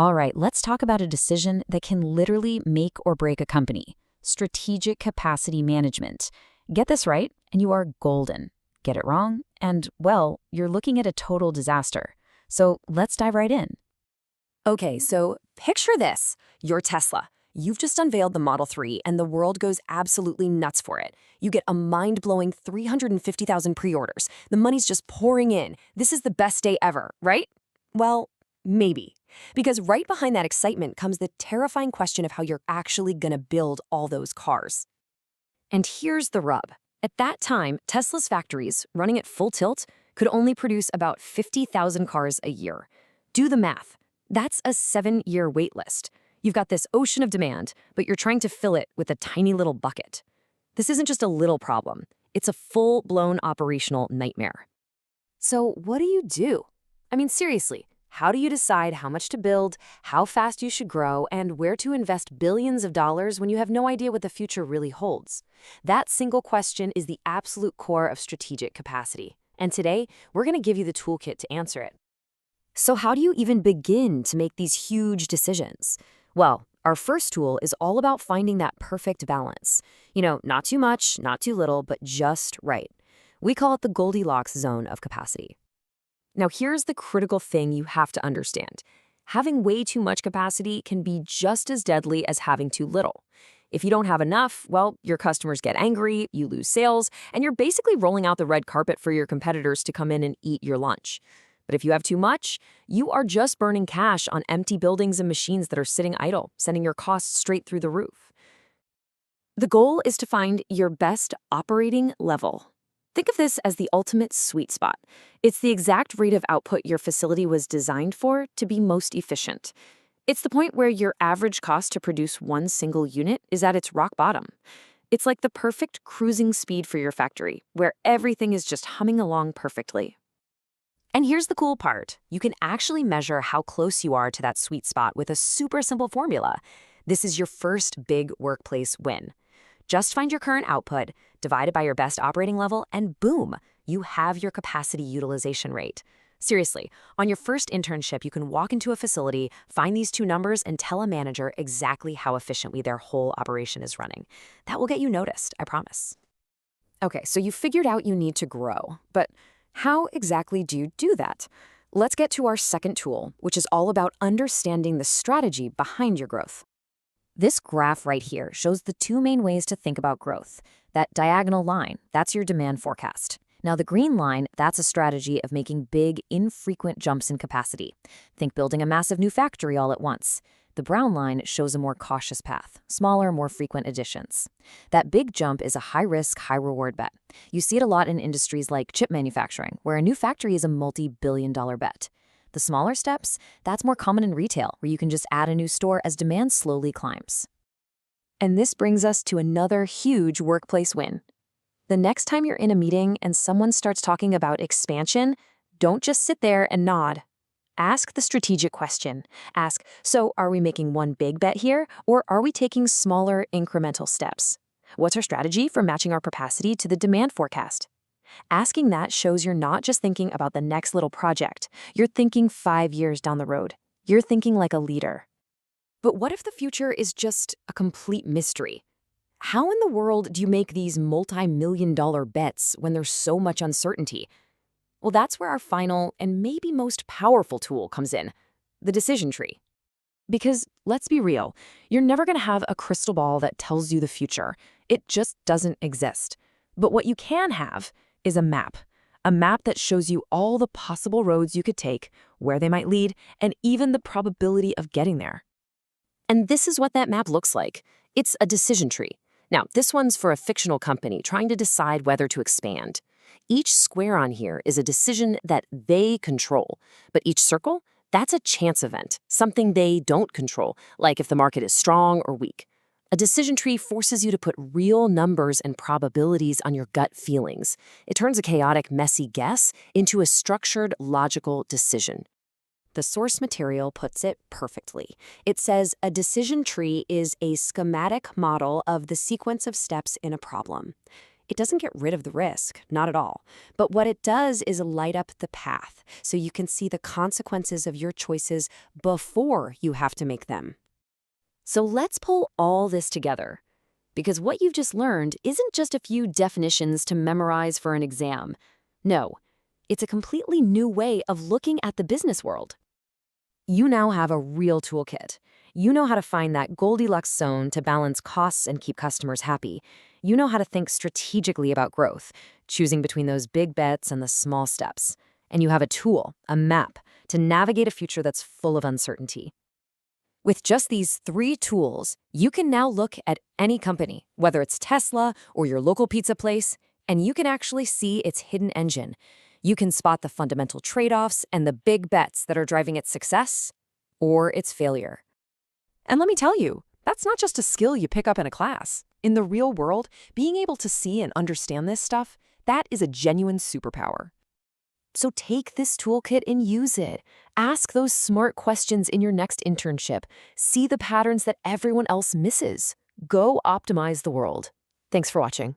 All right, let's talk about a decision that can literally make or break a company: strategic capacity management. Get this right, and you are golden. Get it wrong, and, well, you're looking at a total disaster. So let's dive right in. Okay, so picture this. You're Tesla. You've just unveiled the Model 3, and the world goes absolutely nuts for it. You get a mind-blowing 350,000 pre-orders. The money's just pouring in. This is the best day ever, right? Well, maybe. Because right behind that excitement comes the terrifying question of how you're actually going to build all those cars. And here's the rub. At that time, Tesla's factories, running at full tilt, could only produce about 50,000 cars a year. Do the math. That's a 7-year wait list. You've got this ocean of demand, but you're trying to fill it with a tiny little bucket. This isn't just a little problem. It's a full-blown operational nightmare. So what do? I mean, seriously, how do you decide how much to build, how fast you should grow, and where to invest billions of dollars when you have no idea what the future really holds? That single question is the absolute core of strategic capacity. And today, we're going to give you the toolkit to answer it. So how do you even begin to make these huge decisions? Well, our first tool is all about finding that perfect balance. Not too much, not too little, but just right. We call it the Goldilocks zone of capacity. Now, here's the critical thing you have to understand. Having way too much capacity can be just as deadly as having too little. If you don't have enough, well, your customers get angry, you lose sales, and you're basically rolling out the red carpet for your competitors to come in and eat your lunch. But if you have too much, you are just burning cash on empty buildings and machines that are sitting idle, sending your costs straight through the roof. The goal is to find your best operating level. Think of this as the ultimate sweet spot. It's the exact rate of output your facility was designed for to be most efficient. It's the point where your average cost to produce one single unit is at its rock bottom. It's like the perfect cruising speed for your factory, where everything is just humming along perfectly. And here's the cool part. You can actually measure how close you are to that sweet spot with a super simple formula. This is your first big workplace win. Just find your current output, divide it by your best operating level, and boom, you have your capacity utilization rate. Seriously, on your first internship, you can walk into a facility, find these two numbers, and tell a manager exactly how efficiently their whole operation is running. That will get you noticed, I promise. Okay, so you figured out you need to grow, but how exactly do you do that? Let's get to our second tool, which is all about understanding the strategy behind your growth. This graph right here shows the two main ways to think about growth. That diagonal line, that's your demand forecast. Now the green line, that's a strategy of making big, infrequent jumps in capacity. Think building a massive new factory all at once. The brown line shows a more cautious path, smaller, more frequent additions. That big jump is a high-risk, high-reward bet. You see it a lot in industries like chip manufacturing, where a new factory is a multi-billion-dollar bet. The smaller steps, that's more common in retail, where you can just add a new store as demand slowly climbs. And this brings us to another huge workplace win. The next time you're in a meeting and someone starts talking about expansion, don't just sit there and nod. Ask the strategic question. Ask, so are we making one big bet here, or are we taking smaller incremental steps? What's our strategy for matching our capacity to the demand forecast? Asking that shows you're not just thinking about the next little project. You're thinking 5 years down the road. You're thinking like a leader. But what if the future is just a complete mystery? How in the world do you make these multi-million-dollar bets when there's so much uncertainty? Well, that's where our final and maybe most powerful tool comes in, the decision tree. Because let's be real, you're never going to have a crystal ball that tells you the future. It just doesn't exist. But what you can have is a map that shows you all the possible roads you could take, where they might lead, and even the probability of getting there. And this is what that map looks like. It's a decision tree. Now, this one's for a fictional company trying to decide whether to expand. Each square on here is a decision that they control, but each circle, that's a chance event, something they don't control, like if the market is strong or weak. A decision tree forces you to put real numbers and probabilities on your gut feelings. It turns a chaotic, messy guess into a structured, logical decision. The source material puts it perfectly. It says a decision tree is a schematic model of the sequence of steps in a problem. It doesn't get rid of the risk, not at all. But what it does is light up the path so you can see the consequences of your choices before you have to make them. So let's pull all this together. Because what you've just learned isn't just a few definitions to memorize for an exam. No, it's a completely new way of looking at the business world. You now have a real toolkit. You know how to find that Goldilocks zone to balance costs and keep customers happy. You know how to think strategically about growth, choosing between those big bets and the small steps. And you have a tool, a map, to navigate a future that's full of uncertainty. With just these 3 tools, you can now look at any company, whether it's Tesla or your local pizza place, and you can actually see its hidden engine. You can spot the fundamental trade-offs and the big bets that are driving its success or its failure. And let me tell you, that's not just a skill you pick up in a class. In the real world, being able to see and understand this stuff, that is a genuine superpower. So take this toolkit and use it. Ask those smart questions in your next internship. See the patterns that everyone else misses. Go optimize the world. Thanks for watching.